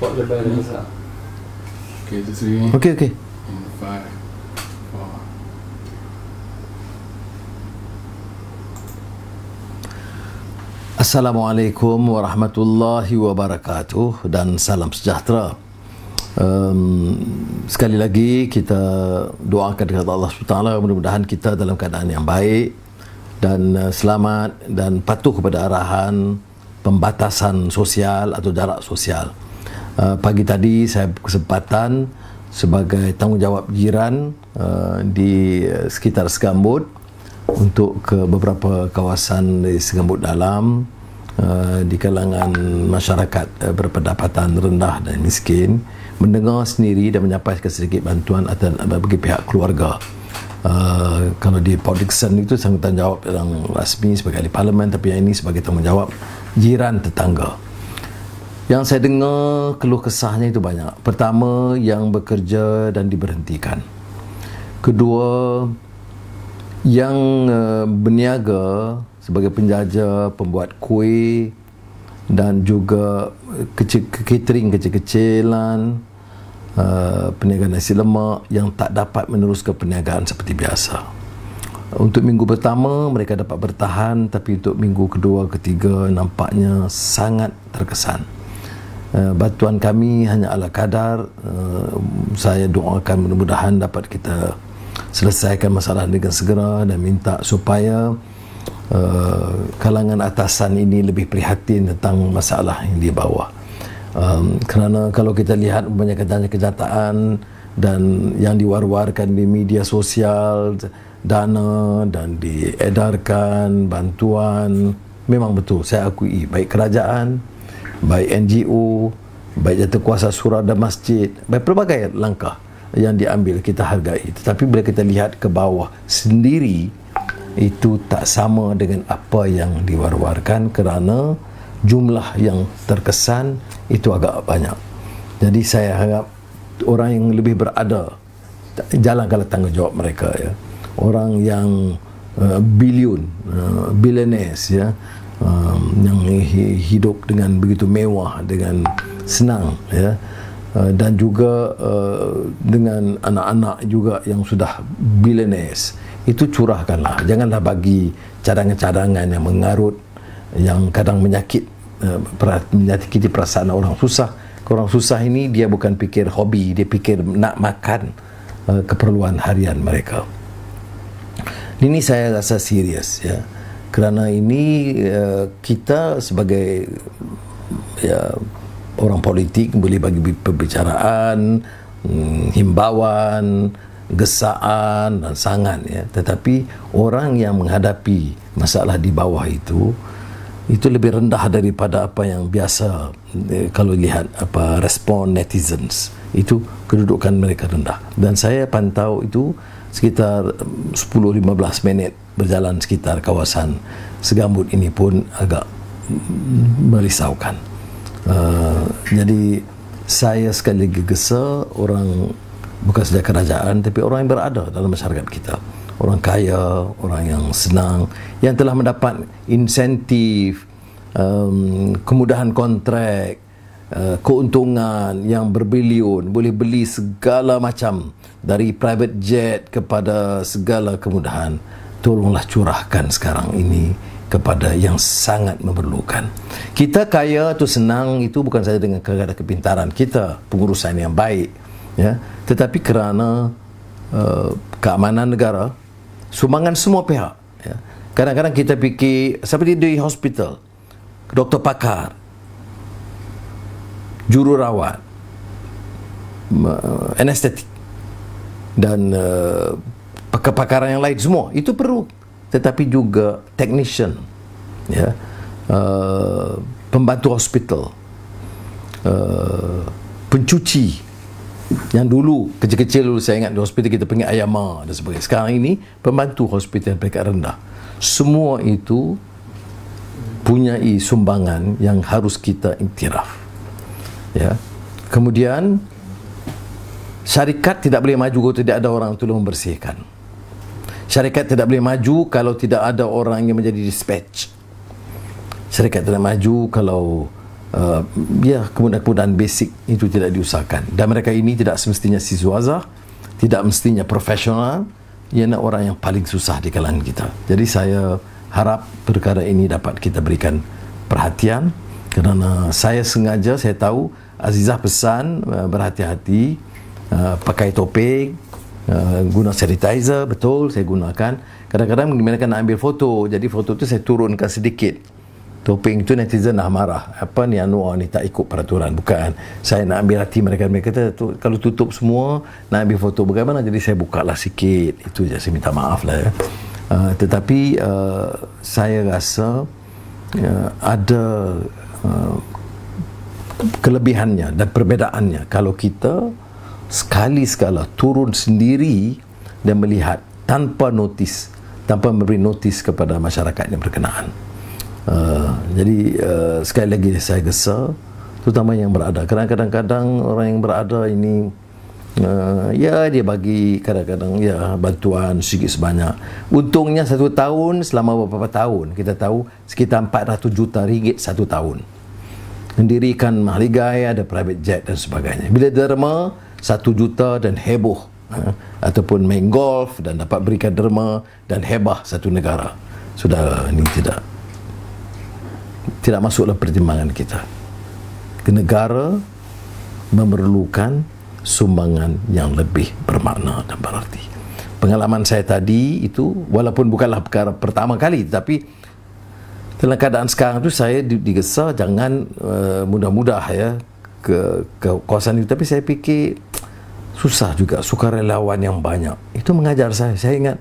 Pot lebih ada besar. Okay, just three. Okey, okey. And 5, 4. Assalamualaikum warahmatullahi wabarakatuh dan salam sejahtera. Sekali lagi kita doakan kepada Allah SWT, mudah-mudahan kita dalam keadaan yang baik dan selamat dan patuh kepada arahan pembatasan sosial atau jarak sosial. Pagi tadi saya berkesempatan sebagai tanggungjawab jiran di sekitar Segambut untuk ke beberapa kawasan di Segambut Dalam, di kalangan masyarakat berpendapatan rendah dan miskin, mendengar sendiri dan menyampaikan sedikit bantuan atas bagi pihak keluarga. Kalau di Port Dickson itu tanggungjawab yang rasmi sebagai ahli parlimen, tapi yang ini sebagai tanggungjawab jiran tetangga. Yang saya dengar keluh kesahnya itu banyak. Pertama, yang bekerja dan diberhentikan. Kedua, yang berniaga sebagai penjaja, pembuat kuih dan juga catering kecil-kecilan, perniagaan nasi lemak yang tak dapat meneruskan perniagaan seperti biasa. Untuk minggu pertama mereka dapat bertahan, tapi untuk minggu kedua, ketiga nampaknya sangat terkesan. Bantuan kami hanya ala kadar. Saya doakan mudah-mudahan dapat kita selesaikan masalah dengan segera dan minta supaya kalangan atasan ini lebih prihatin tentang masalah yang di bawah. Kerana kalau kita lihat banyak kenyataan dan yang diwar-warkan di media sosial, dana dan diedarkan bantuan, memang betul, saya akui, baik kerajaan, baik NGO, baik jawatan surau dan masjid, baik pelbagai langkah yang diambil kita hargai. Tetapi bila kita lihat ke bawah sendiri, itu tak sama dengan apa yang diwar-warkan, kerana jumlah yang terkesan itu agak banyak. Jadi saya harap orang yang lebih berada jalankanlah tanggungjawab mereka, ya. Orang yang billionaires, ya, yang hidup dengan begitu mewah, dengan senang, ya, dan juga dengan anak-anak juga yang sudah billionaires, itu curahkanlah. Janganlah bagi cadangan-cadangan yang mengarut, yang kadang menyakiti perasaan orang susah. Orang susah ini dia bukan fikir hobi, dia fikir nak makan keperluan harian mereka. Ini saya rasa serius, ya, kerana ini kita sebagai, ya, orang politik boleh bagi pembicaraan, himbauan, gesaan dan sangan, ya. Tetapi orang yang menghadapi masalah di bawah itu lebih rendah daripada apa yang biasa. Kalau lihat apa respon netizens, itu kedudukan mereka rendah. Dan saya pantau itu sekitar 10-15 minit berjalan sekitar kawasan Segambut ini pun agak merisaukan. Jadi saya sekali lagi gesa orang, bukan saja kerajaan, tapi orang yang berada dalam masyarakat kita, orang kaya, orang yang senang, yang telah mendapat insentif, kemudahan kontrak, keuntungan yang berbilion, boleh beli segala macam, dari private jet kepada segala kemudahan. Tolonglah curahkan sekarang ini kepada yang sangat memerlukan. Kita kaya atau senang itu bukan saja dengan kerana kepintaran kita, pengurusan yang baik, ya, tetapi kerana keamanan negara, sumbangan semua pihak, ya. Kadang-kadang kita fikir seperti di hospital, doktor pakar, jururawat, anestetik dan pakar-pakaran yang lain, semua itu perlu. Tetapi juga technician, ya, pembantu hospital, pencuci, yang dulu kecil-kecil dulu saya ingat di hospital kita panggil ayama dan sebagainya. Sekarang ini pembantu hospital peringkat rendah. Semua itu punyai sumbangan yang harus kita iktiraf, ya. Kemudian syarikat tidak boleh maju kalau tidak ada orang tolong membersihkan. Syarikat tidak boleh maju kalau tidak ada orang yang menjadi dispatch. Syarikat tidak maju kalau ya, kemudahan-kemudahan basic itu tidak diusahakan. Dan mereka ini tidak semestinya siswazah, tidak mestinya profesional, ialah orang yang paling susah di kalangan kita. Jadi saya harap perkara ini dapat kita berikan perhatian, kerana saya tahu Azizah pesan berhati-hati, pakai topeng, guna sanitizer. Betul, saya gunakan. Kadang-kadang mereka nak ambil foto, jadi foto tu saya turunkan sedikit topeng itu, netizen dah marah, apa ni Anwar ni tak ikut peraturan. Bukan, saya nak ambil hati mereka. Mereka kata kalau tutup semua nak ambil foto bagaimana, jadi saya bukalah sikit. Itu je, saya minta maaf lah ya. Tetapi saya rasa ada kelebihannya dan perbedaannya kalau kita sekali-sekala turun sendiri dan melihat tanpa notis, tanpa memberi notis kepada masyarakat yang berkenaan. Jadi sekali lagi saya gesa, terutama yang berada, kerana kadang-kadang orang yang berada ini ya dia bagi kadang-kadang ya bantuan sedikit sebanyak. Untungnya 1 tahun, selama beberapa tahun kita tahu sekitar 400 juta ringgit 1 tahun. Mendirikan mahligai, ada private jet dan sebagainya. Bila derma 1 juta dan heboh, ataupun main golf dan dapat berikan derma dan hebah satu negara, sudah ini tidak masuklah pertimbangan kita. Negara memerlukan sumbangan yang lebih bermakna dan berarti. Pengalaman saya tadi itu, walaupun bukanlah perkara pertama kali, tapi dalam keadaan sekarang tu saya digesa jangan mudah-mudah ya ke kawasan itu. Tapi saya fikir susah juga, sukarelawan yang banyak itu mengajar saya. Saya ingat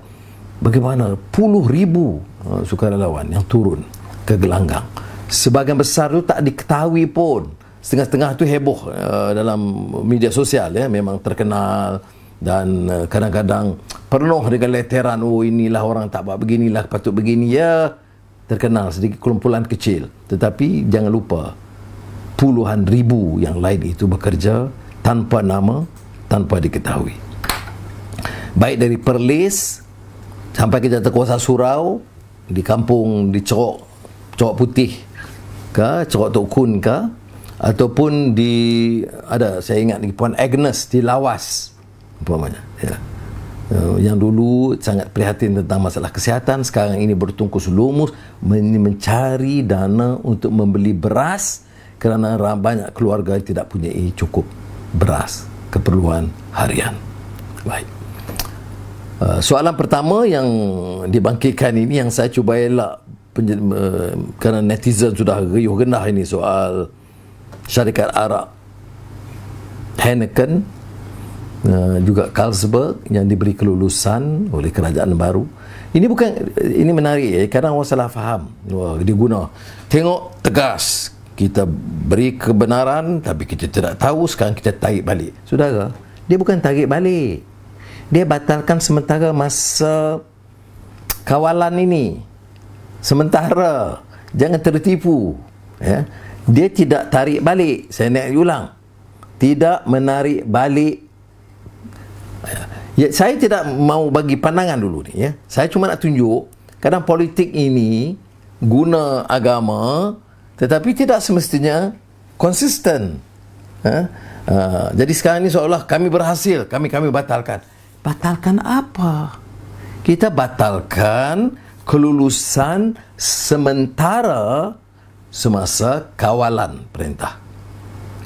bagaimana puluh ribu sukarelawan yang turun ke gelanggang. Sebahagian besar tu tak diketahui pun. Setengah-setengah tu heboh dalam media sosial ya, memang terkenal dan kadang-kadang penuh dengan leteran, oh inilah orang tak buat beginilah, patut begini ya, terkenal sedikit kumpulan kecil. Tetapi jangan lupa puluhan ribu yang lain itu bekerja tanpa nama, tanpa diketahui. Baik dari Perlis sampai ke Jatuhkuasa Surau, di kampung di Cerok Putih ke Cerok Tok Kun ke, ataupun di ada saya ingat di Puan Agnes di Lawas umpamanya ya. Yang dulu sangat prihatin tentang masalah kesihatan, sekarang ini bertungkus lumus mencari dana untuk membeli beras kerana banyak keluarga tidak punya cukup beras keperluan harian. Baik. Soalan pertama yang dibangkitkan ini yang saya cuba elak kerana netizen sudah riuh gendah ini, soal syarikat arak Heineken juga Carlsberg yang diberi kelulusan oleh kerajaan baru. Ini bukan, ini menarik ya, kadang orang salah faham. Wah, dia guna tengok tegas, kita beri kebenaran tapi kita tidak tahu, sekarang kita tarik balik. Saudara, dia bukan tarik balik, dia batalkan sementara masa kawalan ini. Sementara, jangan tertipu ya. Dia tidak tarik balik. Saya nak ulang, tidak menarik balik. Ya, saya tidak mau bagi pandangan dulu ni ya. Saya cuma nak tunjuk kadang politik ini guna agama tetapi tidak semestinya konsisten. Jadi sekarang ni seolah kami berhasil, kami batalkan. Batalkan apa? Kita batalkan kelulusan sementara semasa kawalan perintah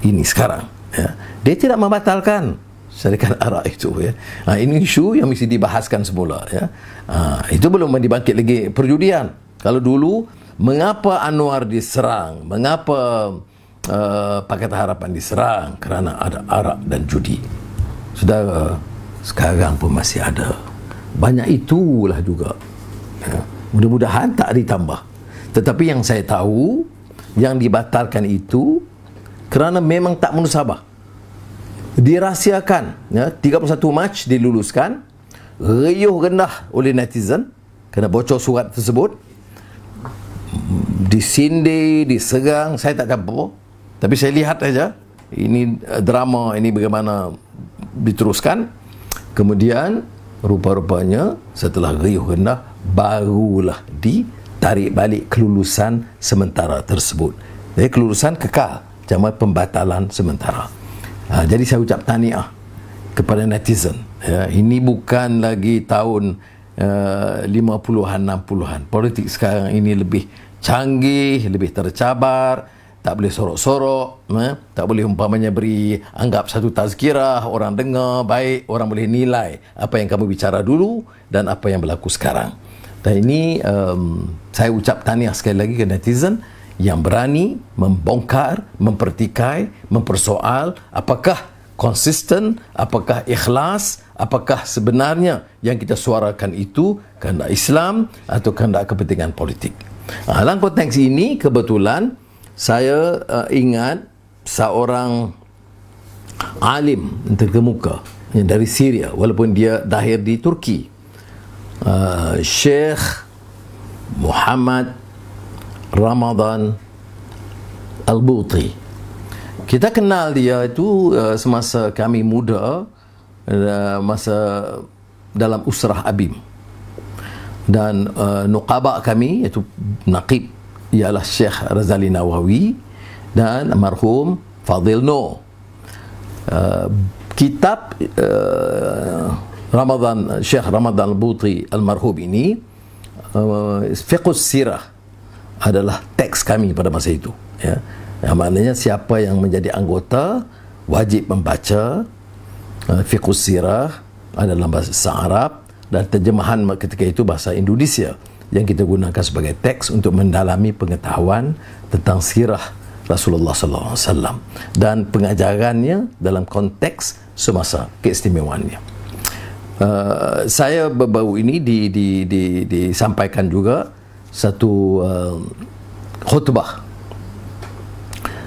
ini sekarang ya. Dia tidak membatalkan syarikat arak itu ya. Ini isu yang mesti dibahaskan semula ya. Itu belum dibangkit lagi perjudian. Kalau dulu mengapa Anwar diserang, mengapa Pakatan Harapan diserang, kerana ada arak dan judi. Saudara, sekarang pun masih ada. Banyak itulah juga ya. Mudah-mudahan tak ditambah. Tetapi yang saya tahu, yang dibatalkan itu kerana memang tak munasabah. Dirahsiakan ya, 31 Mac diluluskan, riuh gendah oleh netizen kerana bocor surat tersebut, disindir, diserang. Saya tak tahu, tapi saya lihat saja ini drama ini bagaimana diteruskan. Kemudian rupa-rupanya setelah riuh gendah barulah ditarik balik kelulusan sementara tersebut. Jadi kelulusan kekal, cuma pembatalan sementara. Jadi saya ucap tahniah kepada netizen. Ya, ini bukan lagi tahun 50-an, 60-an. Politik sekarang ini lebih canggih, lebih tercabar, tak boleh sorok-sorok, tak boleh umpamanya beri anggap satu tazkirah, orang dengar baik, orang boleh nilai apa yang kamu bicara dulu dan apa yang berlaku sekarang. Dan ini saya ucap tahniah sekali lagi ke netizen yang berani membongkar, mempertikai, mempersoal apakah konsisten, apakah ikhlas, apakah sebenarnya yang kita suarakan itu kehendak Islam atau kehendak kepentingan politik. Dalam konteks ini kebetulan saya ingat seorang alim terkemuka yang dari Syria, walaupun dia lahir di Turki, Syekh Muhammad Ramadan Al-Buti. Kita kenal dia itu semasa kami muda, masa dalam usrah Abim, dan nuqaba kami iaitu naqib ialah Syekh Razali Nawawi dan almarhum Fadil Noor. Kitab Syekh Ramadan Al-Buti almarhum ini, Fiqhus Sirah, adalah teks kami pada masa itu, ya. Yang maknanya siapa yang menjadi anggota wajib membaca Fiqhus Sirah adalah bahasa Arab, dan terjemahan ketika itu bahasa Indonesia yang kita gunakan sebagai teks untuk mendalami pengetahuan tentang sirah Rasulullah SAW dan pengajarannya dalam konteks semasa keistimewaannya. Saya baru ini disampaikan juga satu khutbah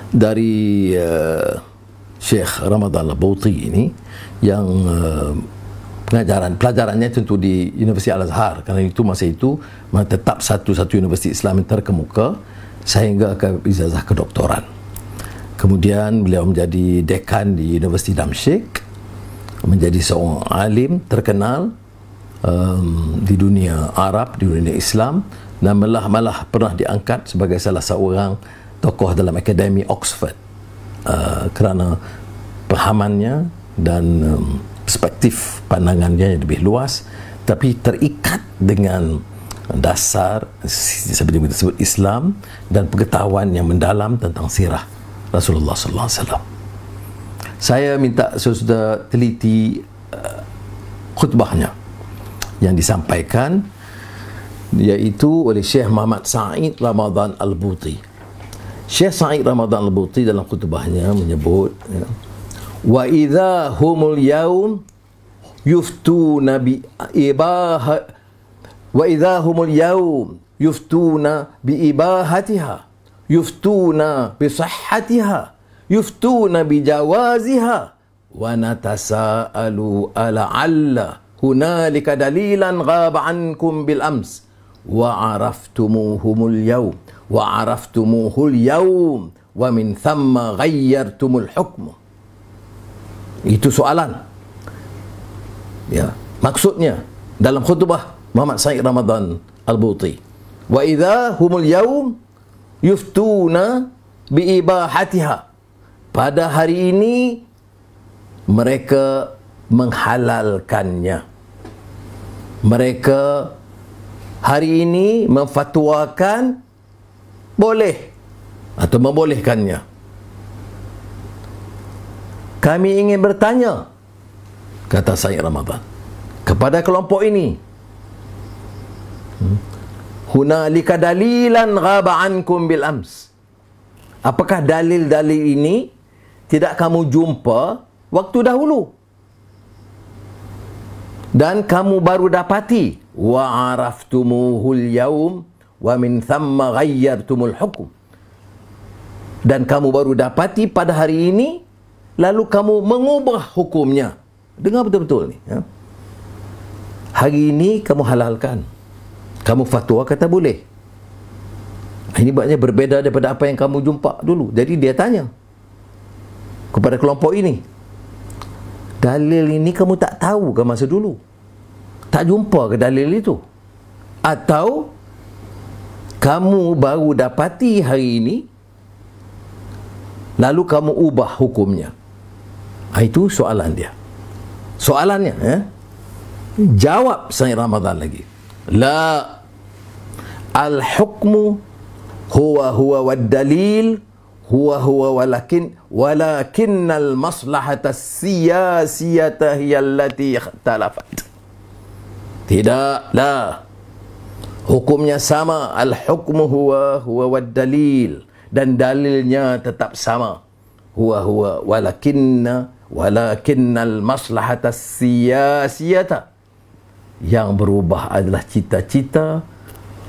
dari Syekh Ramadan Al-Buti ini yang pelajarannya tentu di Universiti Al-Azhar, kerana itu masa itu tetap satu universiti Islam yang terkemuka sehingga ke ijazah kedoktoran. Kemudian beliau menjadi dekan di Universiti Damsyik, menjadi seorang alim terkenal di dunia Arab, di dunia Islam, dan malah pernah diangkat sebagai salah seorang tokoh dalam Akademi Oxford kerana pahamannya dan perspektif pandangannya yang lebih luas, tapi terikat dengan dasar seperti kita sebut Islam dan pengetahuan yang mendalam tentang sirah Rasulullah sallallahu alaihi wasallam. Saya minta saudara teliti khutbahnya yang disampaikan, iaitu oleh Syekh Muhammad Sa'id Ramadan Al-Buti. Syekh Sa'id Ramadan Al-Buti dalam khutbahnya menyebut, ya, wa idza humul yaum yuftuna bi ibaha wa idza humul yaum yuftuna bi ibahatiha yuftuna bi sihhatiha yuftuna bi jawaziha wa natasaalu ala hunalika dalilan ghaba ankum bil ams wa araftumuhumul yawm wa araftumuhul yawm wa min thamma ghayyartumul hukm. Itu soalan, ya, maksudnya dalam khutbah Muhammad Sa'id Ramadan Al-Buti, wa idza humul yawm yuftuna bi ibahatiha, pada hari ini mereka menghalalkannya, mereka hari ini memfatwakan boleh atau membolehkannya. Kami ingin bertanya, kata Sayyid Ramadan, kepada kelompok ini, hunalika dalilan ghaba ankum bil ams, apakah dalil-dalil ini tidak kamu jumpa waktu dahulu dan kamu baru dapati, wa araftumuhul yaum wa min thamma ghayyartumul hukum, dan kamu baru dapati pada hari ini lalu kamu mengubah hukumnya. Dengar betul-betul ni, ya. Hari ini kamu halalkan, kamu fatwa kata boleh. Ini maknanya berbeza daripada apa yang kamu jumpa dulu. Jadi dia tanya kepada kelompok ini, dalil ini kamu tak tahu ke masa dulu? Tak jumpa ke dalil itu? Atau kamu baru dapati hari ini lalu kamu ubah hukumnya. Itu soalan dia. Soalannya, jawab Sayyid Ramadan lagi. La, al-hukmu huwa wad dalil huwa walakinnal maslahata siyasiyata hiya allati ikhtalafat. Tidak, la. Hukumnya sama, al-hukmu huwa wad dalil, dan dalilnya tetap sama. Huwa walakinnal maslahata siyasiyata, yang berubah adalah cita-cita,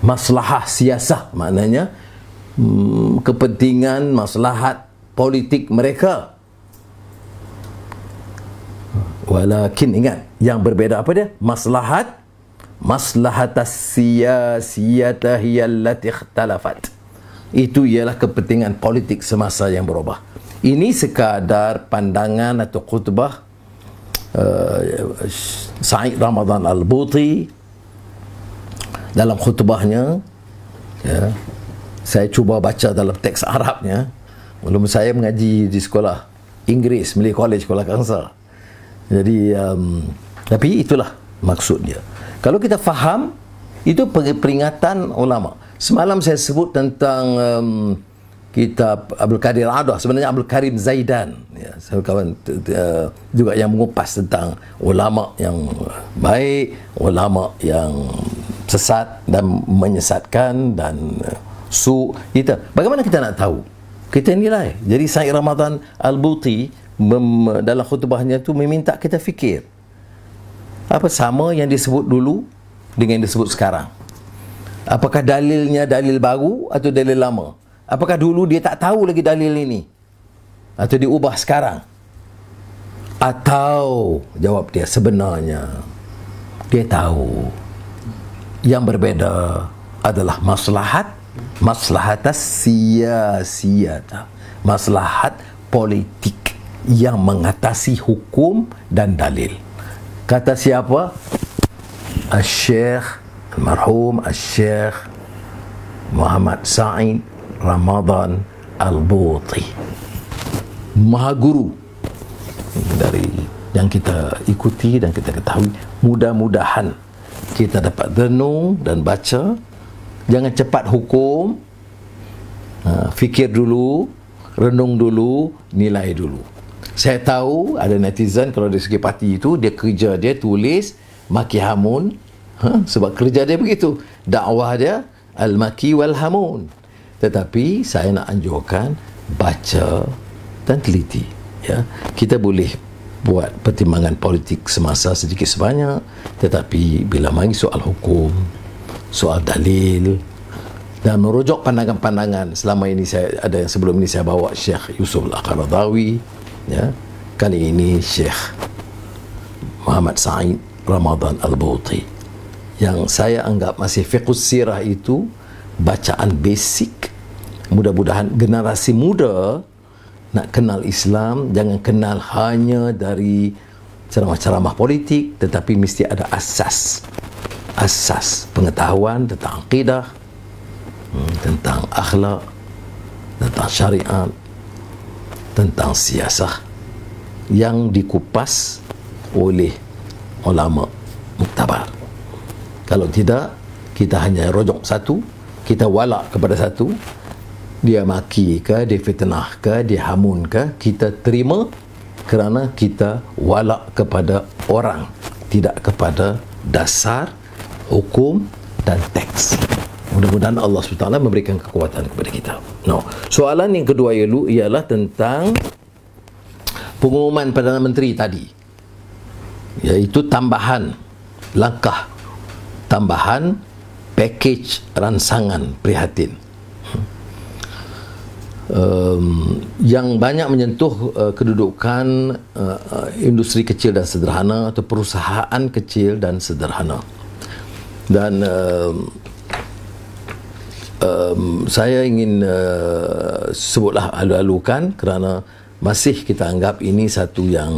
maslahah siasah, maknanya kepentingan, maslahat politik mereka. Walakin, ingat, yang berbeda apa dia? Maslahat siyasiyata hiya allati ikhtalafat. Itu ialah kepentingan politik semasa yang berubah. Ini sekadar pandangan atau khutbah Sayyid Ramadan Al-Buti dalam khutbahnya. Saya cuba baca dalam teks Arabnya. Belum, saya mengaji di sekolah Inggeris, Malay College Kuala Kangsar. Jadi tapi itulah maksud dia. Kalau kita faham, itu peringatan ulama. Semalam saya sebut tentang kitab Abdul Qadir Adah, sebenarnya Abdul Karim Zaidan, saya kawan juga yang mengupas tentang ulama yang baik, ulama yang sesat dan menyesatkan dan bagaimana kita nak tahu? Kita nilai. Jadi Sayyid Ramadan Al-Buti dalam khutbahnya tu meminta kita fikir, apa sama yang disebut dulu dengan yang disebut sekarang? Apakah dalilnya dalil baru atau dalil lama? Apakah dulu dia tak tahu lagi dalil ini atau diubah sekarang? Atau jawab dia, sebenarnya dia tahu. Yang berbeda adalah maslahat siyasiyata, maslahat politik yang mengatasi hukum dan dalil. Kata siapa? Almarhum Syekh Muhammad Said Ramadan Al-Buti, Maha Guru dari yang kita ikuti dan kita ketahui. Mudah-mudahan kita dapat renung dan baca. Jangan cepat hukum, fikir dulu, renung dulu, nilai dulu. Saya tahu ada netizen kalau dari segi parti itu, dia kerja dia tulis maki hamun, sebab kerja dia begitu, dakwah dia al-maki wal hamun. Tetapi saya nak anjurkan baca dan teliti. Kita boleh buat pertimbangan politik semasa sedikit sebanyak, tetapi bila mari soal hukum, soal dalil, dan merujuk pandangan-pandangan. Selama ini ada yang sebelum ini saya bawa Syekh Yusuf Al-Qaradawi, kali ini Syekh Muhammad Said Ramadan Al-Buti, yang saya anggap masih fiqhus sirah itu bacaan basic. Mudah-mudahan generasi muda nak kenal Islam, jangan kenal hanya dari ceramah-ceramah politik, tetapi mesti ada asas pengetahuan tentang akidah, tentang akhlak, tentang syariat, tentang siasah yang dikupas oleh ulama muktabar. Kalau tidak, kita hanya rojok satu, kita walak kepada satu, dia maki ke, dia fitnah ke, dia hamun ke, kita terima kerana kita walak kepada orang, tidak kepada dasar hukum dan teks. Mudah-mudahan Allah SWT memberikan kekuatan kepada kita. Soalan yang kedua ialah tentang pengumuman Perdana Menteri tadi, iaitu tambahan pakej ransangan prihatin yang banyak menyentuh kedudukan industri kecil dan sederhana atau perusahaan kecil dan sederhana. Dan saya ingin sebutlah alu-alukan kerana masih kita anggap ini satu yang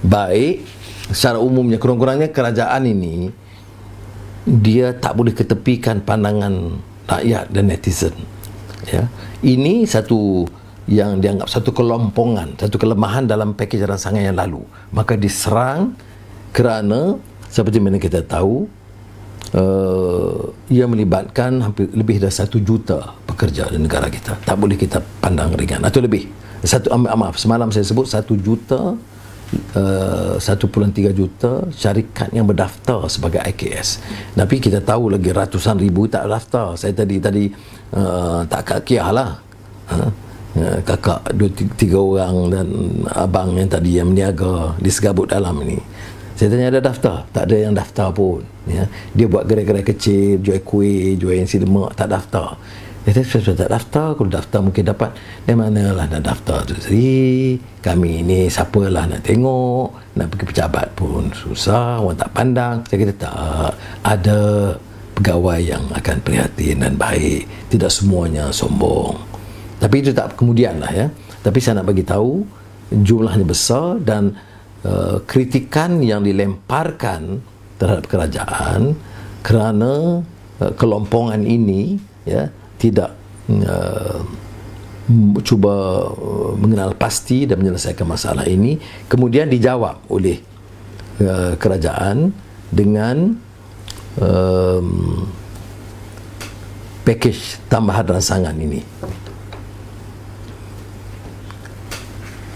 baik. Secara umumnya, kurang-kurangnya kerajaan ini dia tak boleh ketepikan pandangan rakyat dan netizen. Ini satu yang dianggap satu kelompongan, satu kelemahan dalam pakej rancangan yang lalu, maka diserang kerana seperti mana kita tahu ia melibatkan hampir lebih dari 1 juta pekerja di negara kita. Tak boleh kita pandang ringan, atau lebih. Maaf, semalam saya sebut 1 juta, 1.3 juta syarikat yang berdaftar sebagai IKS. Tapi kita tahu lagi ratusan ribu tak daftar. Saya tadi tak kakiah lah. Kakak 2-3 orang dan abang yang tadi yang meniaga di segabut dalam ini, saya tanya ada daftar? Tak ada yang daftar pun, ya. Dia buat gerai-gerai kecil, jual kuih, jual nasi lemak, tak daftar. Dia kata, tak daftar, kalau daftar mungkin dapat. Dari manalah nak daftar tu sendiri, kami ni siapalah nak tengok, nak pergi pejabat pun susah, orang tak pandang. Saya kata tak, ada pegawai yang akan prihatin dan baik, tidak semuanya sombong. Tapi itu tak kemudian lah, ya. Tapi saya nak bagi tahu jumlahnya besar dan kritikan yang dilemparkan terhadap kerajaan kerana kelompongan ini, ya, tidak cuba mengenal pasti dan menyelesaikan masalah ini, kemudian dijawab oleh kerajaan dengan pakej tambahan rancangan ini.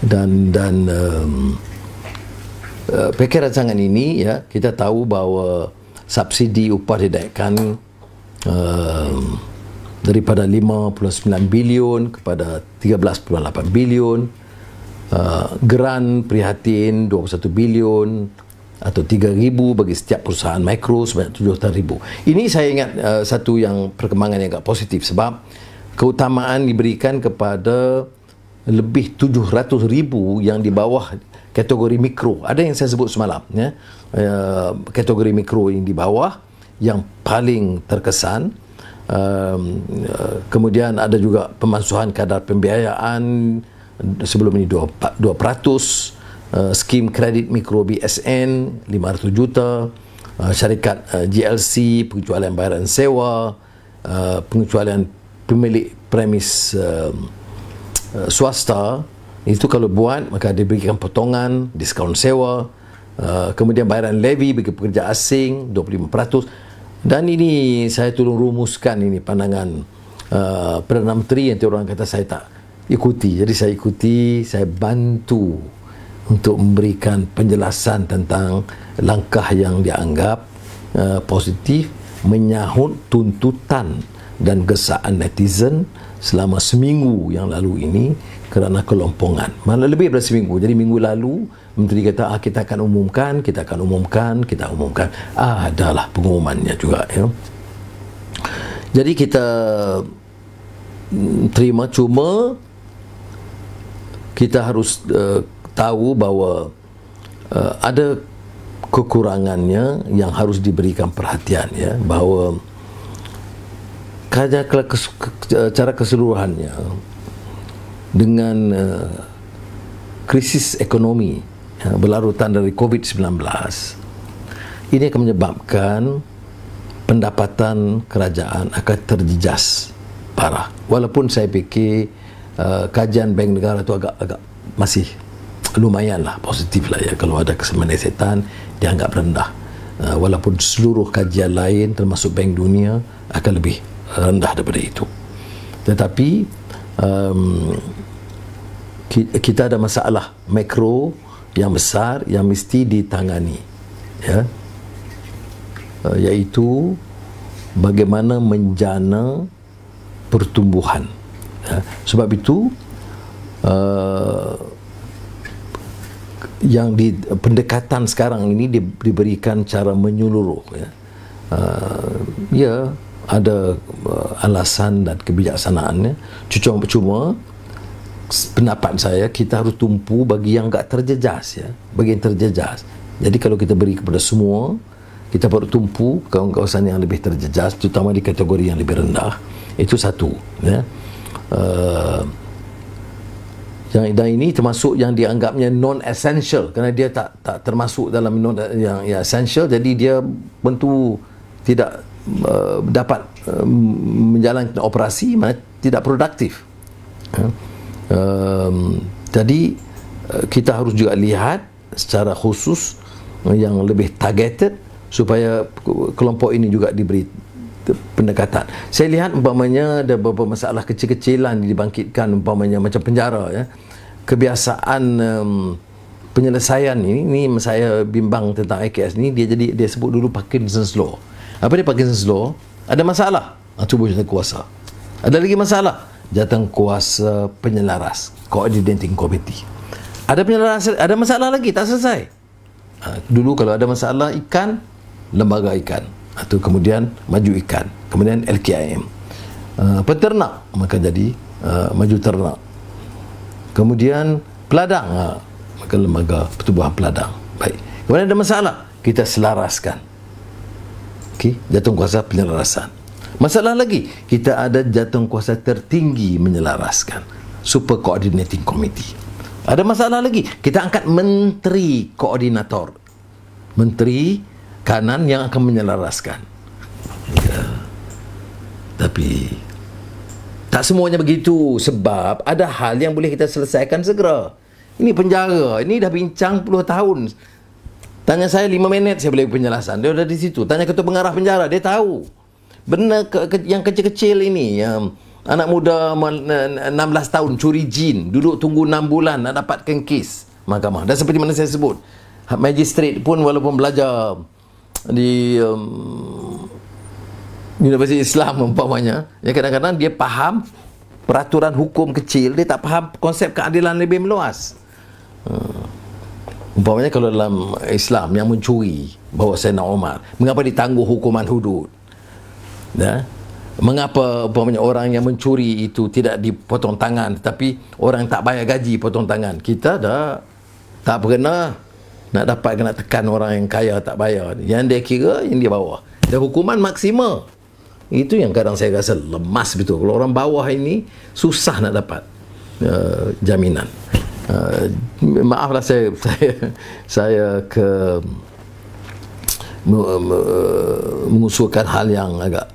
Dan pakej rancangan ini, ya, kita tahu bahawa subsidi upah dinaikkan daripada 5.9 bilion kepada 13.8 bilion, geran prihatin 21 bilion atau 3,000 bagi setiap perusahaan mikro sebanyak 700,000. Ini saya ingat satu yang perkembangan yang agak positif, sebab keutamaan diberikan kepada lebih 700,000 yang di bawah kategori mikro. Ada yang saya sebut semalam, ya, kategori mikro yang di bawah yang paling terkesan. Kemudian ada juga pemansuhan kadar pembiayaan sebelum ini 2%, skim kredit mikro BSN 500 juta, syarikat GLC pengecualian bayaran sewa, pengecualian pemilik premis swasta. Itu kalau buat maka diberikan potongan diskaun sewa, kemudian bayaran levy bagi pekerja asing 25%. Dan ini saya tolong rumuskan ini pandangan Perdana Menteri yang orang kata saya tak ikuti. Jadi saya ikuti, saya bantu untuk memberikan penjelasan tentang langkah yang dianggap positif menyahut tuntutan dan gesaan netizen selama seminggu yang lalu ini kerana kelompongan. Malah lebih daripada seminggu. Jadi minggu lalu Menteri kata kita akan umumkan, kita umumkan. Adalah pengumumannya juga, ya. Jadi kita terima, cuma kita harus tahu bahawa ada kekurangannya yang harus diberikan perhatian, ya, bahawa cara keseluruhannya dengan krisis ekonomi berlarutan dari COVID-19 ini akan menyebabkan pendapatan kerajaan akan terjejas parah. Walaupun saya fikir kajian Bank Negara itu agak masih lumayan lah, positif lah, ya. Kalau ada kesemelesetan dianggap rendah, walaupun seluruh kajian lain termasuk Bank Dunia akan lebih rendah daripada itu. Tetapi kita ada masalah makro yang besar yang mesti ditangani, ya, iaitu bagaimana menjana pertumbuhan, ya. Sebab itu yang di pendekatan sekarang ini diberikan cara menyeluruh, ya. Ya, ada alasan dan kebijaksanaannya. Cuma pendapat saya kita harus tumpu bagi yang tak terjejas, ya, bagi yang terjejas. Jadi kalau kita beri kepada semua, kita baru tumpu kawasan yang lebih terjejas, terutama di kategori yang lebih rendah. Itu satu, ya. Dan ini termasuk yang dianggapnya non-essential, kerana dia tak termasuk dalam yang essential, jadi dia tentu tidak dapat menjalankan operasi, tidak produktif, ya. Jadi kita harus juga lihat secara khusus yang lebih targeted supaya kelompok ini juga diberi pendekatan. Saya lihat umpamanya ada beberapa masalah kecil-kecilan dibangkitkan, umpamanya macam penjara ya. Kebiasaan penyelesaian ini saya bimbang tentang AKS ni, dia sebut dulu Parkinson's Law. Apa dia Parkinson's Law? Ada masalah tubuh jawatankuasa. Ada lagi masalah jawatankuasa penyelaras, coordinating committee. Ada penyelaras, ada masalah lagi tak selesai. Dulu kalau ada masalah ikan, lembaga ikan, atau kemudian maju ikan, kemudian LKIM. Peternak, maka jadi maju ternak. Kemudian peladang, maka lembaga pertubuhan peladang. Baik. Kemudian ada masalah, kita selaraskan. Okey, jawatankuasa penyelarasan. Masalah lagi, kita ada jawatankuasa tertinggi menyelaraskan, Super Coordinating Committee. Ada masalah lagi, kita angkat menteri koordinator, menteri kanan yang akan menyelaraskan. Ya. Tapi tak semuanya begitu, sebab ada hal yang boleh kita selesaikan segera. Ini penjara, ini dah bincang puluh tahun. Tanya saya 5 minit saya boleh penjelasan. Dia dah di situ. Tanya ketua pengarah penjara, dia tahu. Benda yang kecil-kecil ini, yang anak muda 16 tahun curi jin, duduk tunggu 6 bulan nak dapatkan kes mahkamah. Dan seperti mana saya sebut, magistrate pun walaupun belajar di Universiti Islam umpamanya, ya kadang-kadang dia faham peraturan hukum kecil, dia tak faham konsep keadilan lebih meluas. Umpamanya kalau dalam Islam yang mencuri bawa Sayyidina Umar, mengapa ditangguh hukuman hudud? Ya? Mengapa umpamanya orang yang mencuri itu tidak dipotong tangan, tetapi orang yang tak bayar gaji potong tangan? Kita dah tak pernah nak dapat kena tekan orang yang kaya tak bayar. Yang dia kira yang dia bawa. Dan hukuman maksimal. Itu yang kadang saya rasa lemas betul. Kalau orang bawah ini susah nak dapat jaminan. Maaflah saya mengusulkan hal yang agak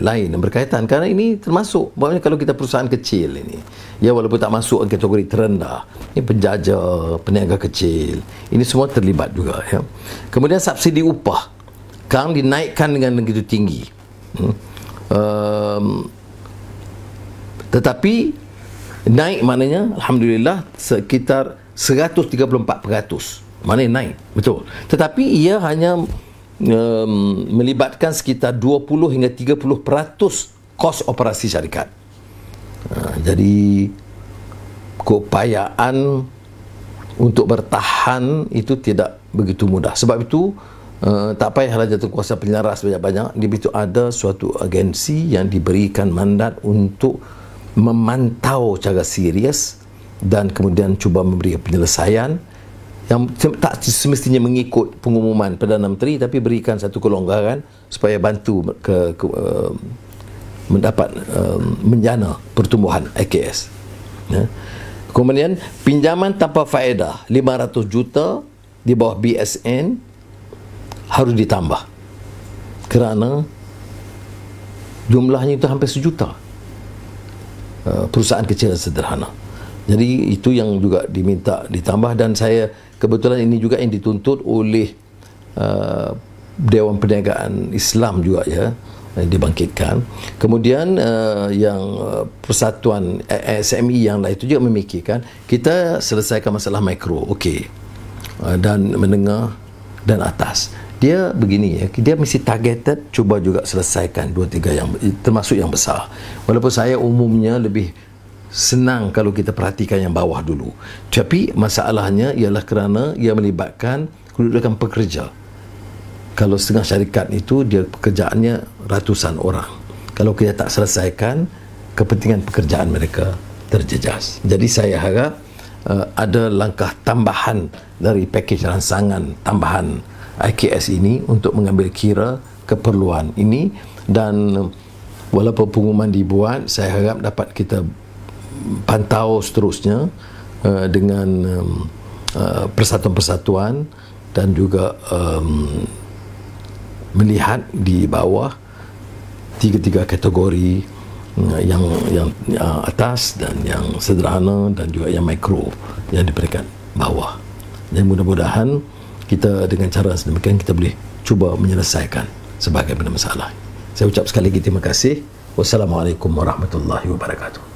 lain dan berkaitan, kerana ini termasuk kalau kita perusahaan kecil ini, ya walaupun tak masuk kategori terendah, ini penjajah, peniaga kecil, ini semua terlibat juga ya. Kemudian subsidi upah kan dinaikkan dengan begitu tinggi, tetapi naik maknanya alhamdulillah sekitar 134%. Mana naik, betul. Tetapi ia hanya melibatkan sekitar 20 hingga 30% kos operasi syarikat. Jadi keupayaan untuk bertahan itu tidak begitu mudah. Sebab itu tak payahlah jawatankuasa penyelaras banyak-banyak. Di situ ada suatu agensi yang diberikan mandat untuk memantau secara serius dan kemudian cuba memberi penyelesaian yang tak semestinya mengikut pengumuman Perdana Menteri, tapi berikan satu kelonggaran supaya bantu mendapat menjana pertumbuhan AKS. Ya. Kemudian pinjaman tanpa faedah 500 juta di bawah BSN harus ditambah kerana jumlahnya itu hampir 1 juta perusahaan kecil dan sederhana. Jadi itu yang juga diminta ditambah, dan saya kebetulan ini juga yang dituntut oleh Dewan Perniagaan Islam juga ya, dibangkitkan. Kemudian yang persatuan SME yang lain itu juga memikirkan kita selesaikan masalah mikro, okey, dan menengah dan atas. Dia begini ya, dia mesti targeted, cuba juga selesaikan 2-3 yang termasuk yang besar. Walaupun saya umumnya lebih senang kalau kita perhatikan yang bawah dulu. Tapi masalahnya ialah kerana ia melibatkan kedudukan pekerja. Kalau setengah syarikat itu dia pekerjaannya ratusan orang. Kalau kita tak selesaikan, kepentingan pekerjaan mereka terjejas. Jadi saya harap ada langkah tambahan dari pakej rangsangan tambahan IKS ini untuk mengambil kira keperluan ini, dan walaupun pengumuman dibuat, saya harap dapat kita pantau seterusnya dengan persatuan-persatuan dan juga melihat di bawah 3 kategori yang atas dan yang sederhana dan juga yang mikro yang di peringkat bawah. Dan mudah-mudahan kita dengan cara sedemikian kita boleh cuba menyelesaikan sebagai benda masalah. Saya ucap sekali lagi terima kasih. Wassalamualaikum warahmatullahi wabarakatuh.